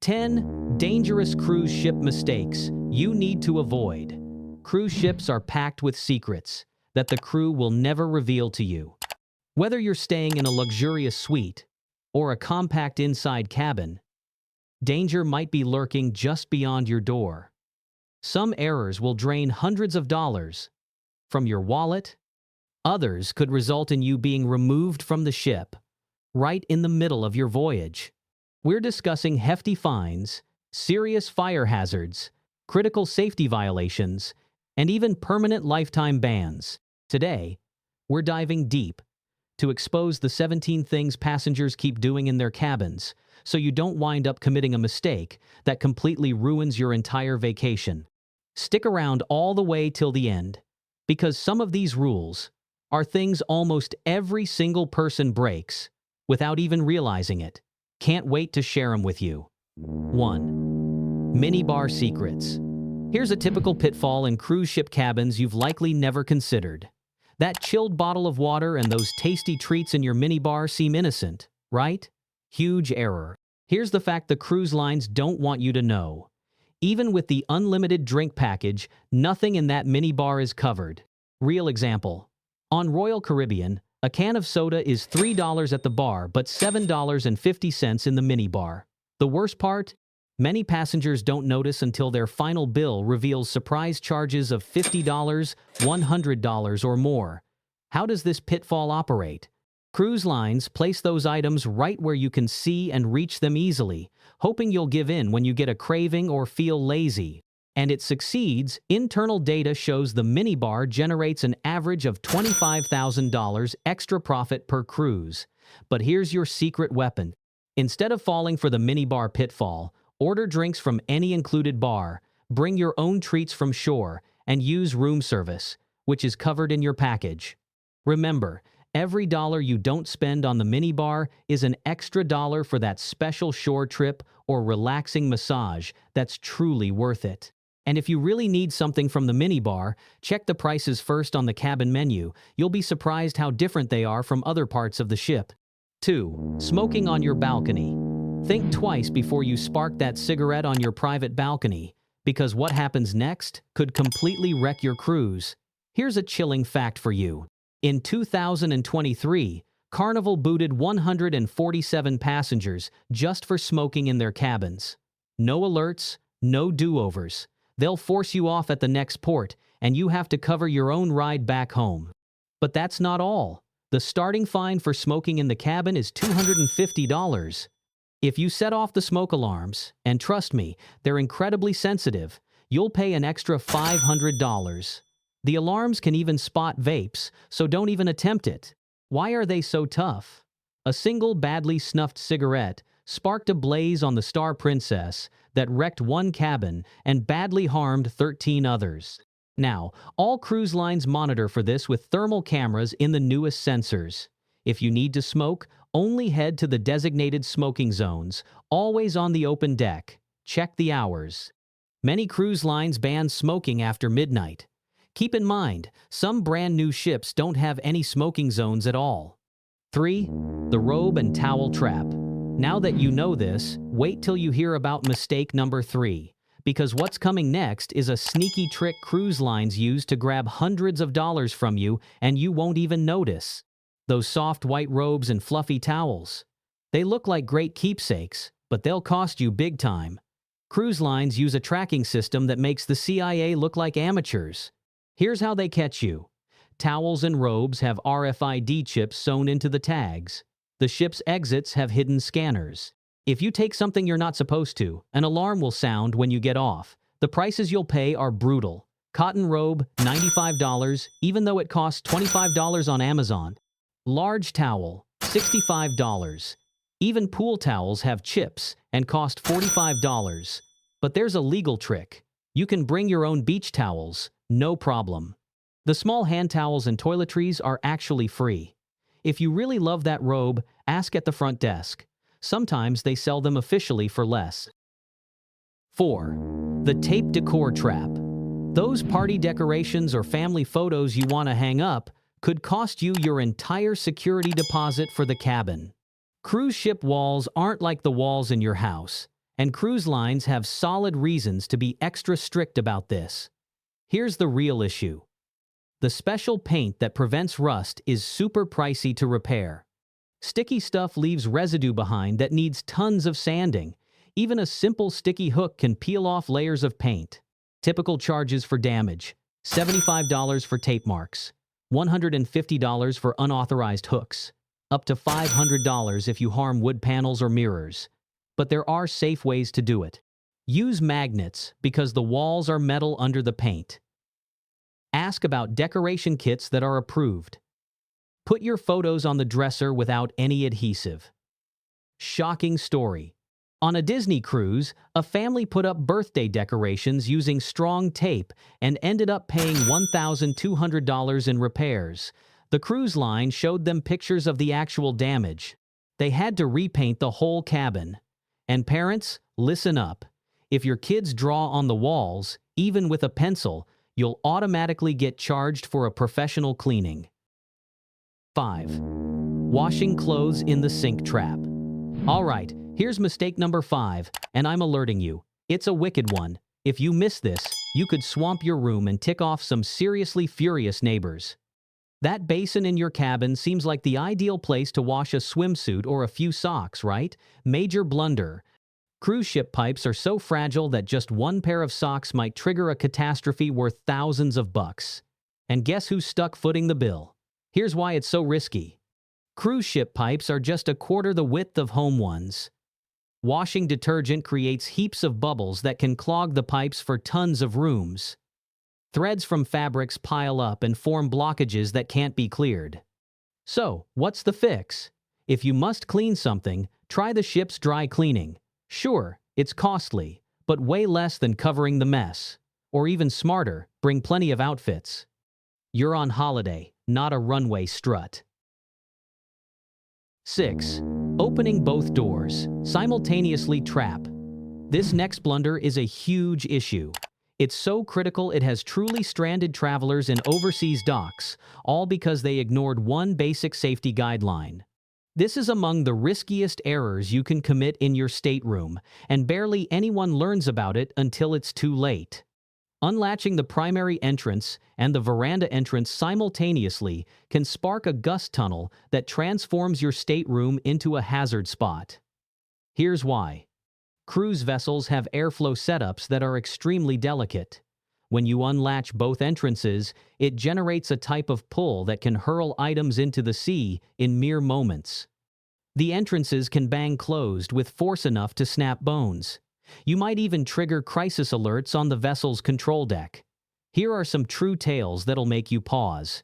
10 dangerous cruise ship mistakes you need to avoid. Cruise ships are packed with secrets that the crew will never reveal to you. Whether you're staying in a luxurious suite or a compact inside cabin, danger might be lurking just beyond your door. Some errors will drain hundreds of dollars from your wallet. Others could result in you being removed from the ship right in the middle of your voyage. We're discussing hefty fines, serious fire hazards, critical safety violations, and even permanent lifetime bans. Today, we're diving deep to expose the 17 things passengers keep doing in their cabins so you don't wind up committing a mistake that completely ruins your entire vacation. Stick around all the way till the end, because some of these rules are things almost every single person breaks without even realizing it. Can't wait to share them with you. 1. Minibar secrets. Here's a typical pitfall in cruise ship cabins you've likely never considered. That chilled bottle of water and those tasty treats in your minibar seem innocent, right? Huge error. Here's the fact the cruise lines don't want you to know. Even with the unlimited drink package, nothing in that minibar is covered. Real example. On Royal Caribbean, a can of soda is $3 at the bar but $7.50 in the minibar. The worst part? Many passengers don't notice until their final bill reveals surprise charges of $50, $100, or more. How does this pitfall operate? Cruise lines place those items right where you can see and reach them easily, hoping you'll give in when you get a craving or feel lazy. And it succeeds. Internal data shows the minibar generates an average of $25,000 extra profit per cruise. But here's your secret weapon. Instead of falling for the minibar pitfall, order drinks from any included bar, bring your own treats from shore, and use room service, which is covered in your package. Remember, every dollar you don't spend on the minibar is an extra dollar for that special shore trip or relaxing massage that's truly worth it. And if you really need something from the minibar, check the prices first on the cabin menu. You'll be surprised how different they are from other parts of the ship. 2. Smoking on your balcony. Think twice before you spark that cigarette on your private balcony, because what happens next could completely wreck your cruise. Here's a chilling fact for you. In 2023, Carnival booted 147 passengers just for smoking in their cabins. No alerts, no do-overs. They'll force you off at the next port, and you have to cover your own ride back home. But that's not all. The starting fine for smoking in the cabin is $250. If you set off the smoke alarms, and trust me, they're incredibly sensitive, you'll pay an extra $500. The alarms can even spot vapes, so don't even attempt it. Why are they so tough? A single badly snuffed cigarette sparked a blaze on the Star Princess that wrecked one cabin and badly harmed 13 others. Now, all cruise lines monitor for this with thermal cameras in the newest sensors. If you need to smoke, only head to the designated smoking zones, always on the open deck. Check the hours. Many cruise lines ban smoking after midnight. Keep in mind, some brand new ships don't have any smoking zones at all. 3. The robe and towel trap. Now that you know this, wait till you hear about mistake number 3. Because what's coming next is a sneaky trick cruise lines use to grab hundreds of dollars from you and you won't even notice. Those soft white robes and fluffy towels. They look like great keepsakes, but they'll cost you big time. Cruise lines use a tracking system that makes the CIA look like amateurs. Here's how they catch you. Towels and robes have RFID chips sewn into the tags. The ship's exits have hidden scanners. If you take something you're not supposed to, an alarm will sound when you get off. The prices you'll pay are brutal. Cotton robe, $95, even though it costs $25 on Amazon. Large towel, $65. Even pool towels have chips and cost $45. But there's a legal trick. You can bring your own beach towels, no problem. The small hand towels and toiletries are actually free. If you really love that robe, ask at the front desk. Sometimes they sell them officially for less. 4. The tape decor trap. Those party decorations or family photos you want to hang up could cost you your entire security deposit for the cabin. Cruise ship walls aren't like the walls in your house, And cruise lines have solid reasons to be extra strict about this. Here's the real issue. The special paint that prevents rust is super pricey to repair. Sticky stuff leaves residue behind that needs tons of sanding. Even a simple sticky hook can peel off layers of paint. Typical charges for damage: $75 for tape marks, $150 for unauthorized hooks, up to $500 if you harm wood panels or mirrors. But there are safe ways to do it. Use magnets because the walls are metal under the paint. Ask about decoration kits that are approved. Put your photos on the dresser without any adhesive. Shocking story. On a Disney cruise, a family put up birthday decorations using strong tape and ended up paying $1,200 in repairs. The cruise line showed them pictures of the actual damage. They had to repaint the whole cabin. And parents, listen up. If your kids draw on the walls, even with a pencil, you'll automatically get charged for a professional cleaning. 5. Washing clothes in the sink trap. Alright, here's mistake number 5, and I'm alerting you. It's a wicked one. If you miss this, you could swamp your room and tick off some seriously furious neighbors. That basin in your cabin seems like the ideal place to wash a swimsuit or a few socks, right? Major blunder. Cruise ship pipes are so fragile that just one pair of socks might trigger a catastrophe worth thousands of bucks. And guess who's stuck footing the bill? Here's why it's so risky. Cruise ship pipes are just a quarter the width of home ones. Washing detergent creates heaps of bubbles that can clog the pipes for tons of rooms. Threads from fabrics pile up and form blockages that can't be cleared. So, what's the fix? If you must clean something, try the ship's dry cleaning. Sure, it's costly, but way less than covering the mess. Or even smarter, bring plenty of outfits. You're on holiday, not a runway strut. 6. Opening both doors. Simultaneously trap. This next blunder is a huge issue. It's so critical it has truly stranded travelers in overseas docks, all because they ignored one basic safety guideline. This is among the riskiest errors you can commit in your stateroom, and barely anyone learns about it until it's too late. Unlatching the primary entrance and the veranda entrance simultaneously can spark a gust tunnel that transforms your stateroom into a hazard spot. Here's why. Cruise vessels have airflow setups that are extremely delicate. When you unlatch both entrances, it generates a type of pull that can hurl items into the sea in mere moments. The entrances can bang closed with force enough to snap bones. You might even trigger crisis alerts on the vessel's control deck. Here are some true tales that'll make you pause.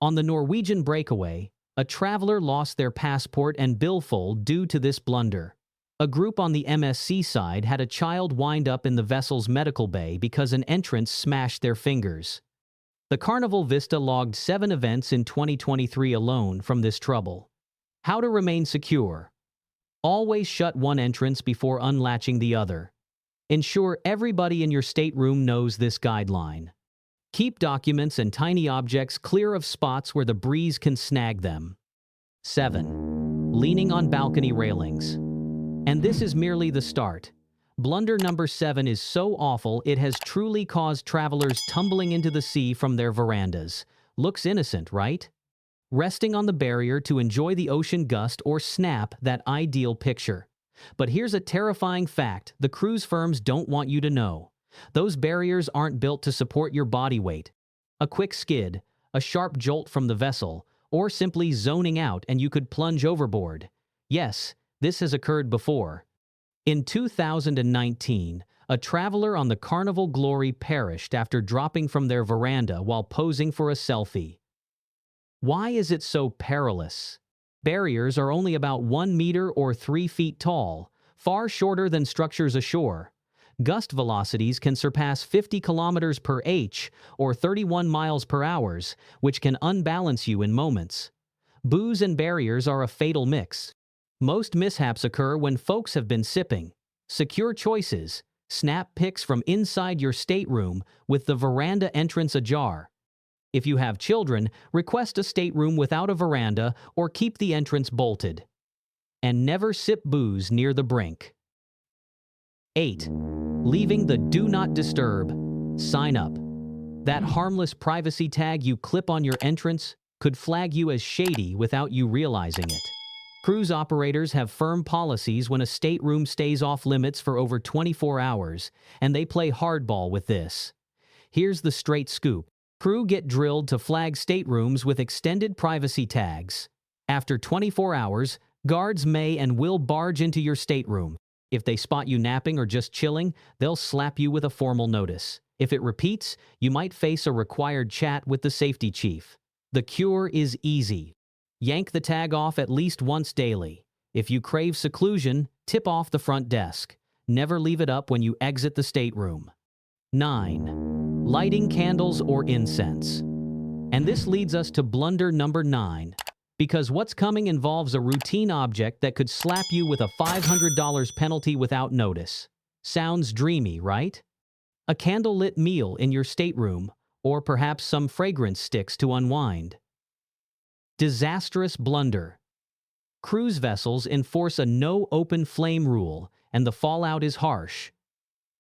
On the Norwegian breakaway, a traveler lost their passport and billfold due to this blunder. A group on the MSC side had a child wind up in the vessel's medical bay because an entrance smashed their fingers. The Carnival Vista logged 7 events in 2023 alone from this trouble. How to remain secure. Always shut one entrance before unlatching the other. Ensure everybody in your stateroom knows this guideline. Keep documents and tiny objects clear of spots where the breeze can snag them. 7. Leaning on balcony railings. And this is merely the start. Blunder number 7 is so awful it has truly caused travelers tumbling into the sea from their verandas. Looks innocent, right? Resting on the barrier to enjoy the ocean gust or snap that ideal picture. But here's a terrifying fact the cruise firms don't want you to know. Those barriers aren't built to support your body weight. A quick skid, a sharp jolt from the vessel, or simply zoning out and you could plunge overboard. Yes, this has occurred before. In 2019, a traveler on the Carnival Glory perished after dropping from their veranda while posing for a selfie. Why is it so perilous? Barriers are only about 1 meter or 3 feet tall, far shorter than structures ashore. Gust velocities can surpass 50 kilometers per h or 31 miles per hour, which can unbalance you in moments. Booze and barriers are a fatal mix. Most mishaps occur when folks have been sipping. Secure choices. Snap pics from inside your stateroom with the veranda entrance ajar. If you have children, request a stateroom without a veranda or keep the entrance bolted. And never sip booze near the brink. 8. Leaving the Do Not Disturb sign up. That harmless privacy tag you clip on your entrance could flag you as shady without you realizing it. Cruise operators have firm policies when a stateroom stays off limits for over 24 hours, and they play hardball with this. Here's the straight scoop. Crew get drilled to flag staterooms with extended privacy tags. After 24 hours, guards may and will barge into your stateroom. If they spot you napping or just chilling, they'll slap you with a formal notice. If it repeats, you might face a required chat with the safety chief. The cure is easy. Yank the tag off at least once daily. If you crave seclusion, tip off the front desk. Never leave it up when you exit the stateroom. 9. Lighting candles or incense. And this leads us to blunder number 9. Because what's coming involves a routine object that could slap you with a $500 penalty without notice. Sounds dreamy, right? A candlelit meal in your stateroom, or perhaps some fragrance sticks to unwind. Disastrous blunder. Cruise vessels enforce a no open flame rule, and the fallout is harsh.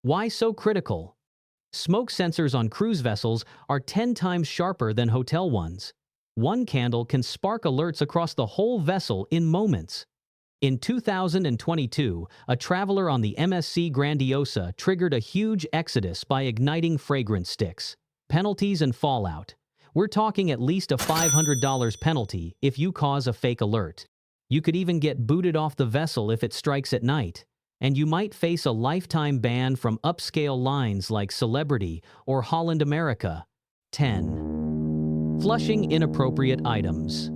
Why so critical? Smoke sensors on cruise vessels are 10 times sharper than hotel ones. One candle can spark alerts across the whole vessel in moments. In 2022, a traveler on the MSC Grandiosa triggered a huge exodus by igniting fragrance sticks. Penalties and fallout. We're talking at least a $500 penalty if you cause a fake alert. You could even get booted off the vessel if it strikes at night. And you might face a lifetime ban from upscale lines like Celebrity or Holland America. 10. Flushing inappropriate items.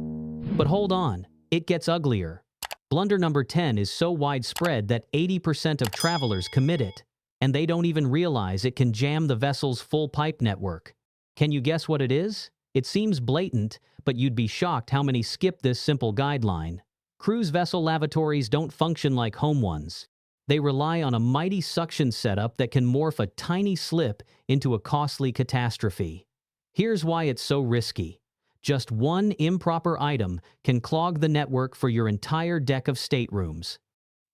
But hold on, it gets uglier. Blunder number 10 is so widespread that 80% of travelers commit it, and they don't even realize it can jam the vessel's full pipe network. Can you guess what it is? It seems blatant, but you'd be shocked how many skip this simple guideline. Cruise vessel lavatories don't function like home ones. They rely on a mighty suction setup that can morph a tiny slip into a costly catastrophe. Here's why it's so risky. Just one improper item can clog the network for your entire deck of staterooms.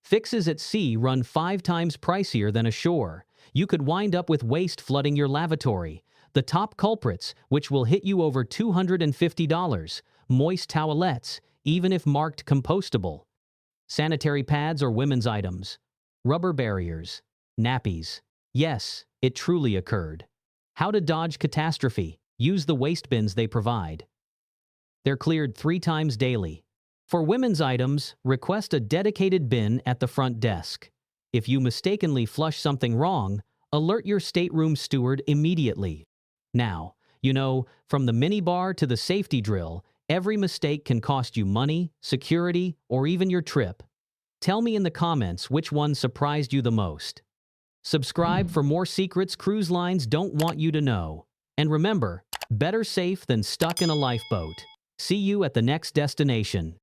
Fixes at sea run 5 times pricier than ashore. You could wind up with waste flooding your lavatory. The top culprits, which will hit you over $250, moist towelettes, even if marked compostable. Sanitary pads or women's items. Rubber barriers. Nappies. Yes, it truly occurred. How to dodge catastrophe? Use the waste bins they provide. They're cleared 3 times daily. For women's items, request a dedicated bin at the front desk. If you mistakenly flush something wrong, alert your stateroom steward immediately. Now, from the minibar to the safety drill, every mistake can cost you money, security, or even your trip. Tell me in the comments which one surprised you the most. Subscribe for more secrets cruise lines don't want you to know. And remember, better safe than stuck in a lifeboat. See you at the next destination.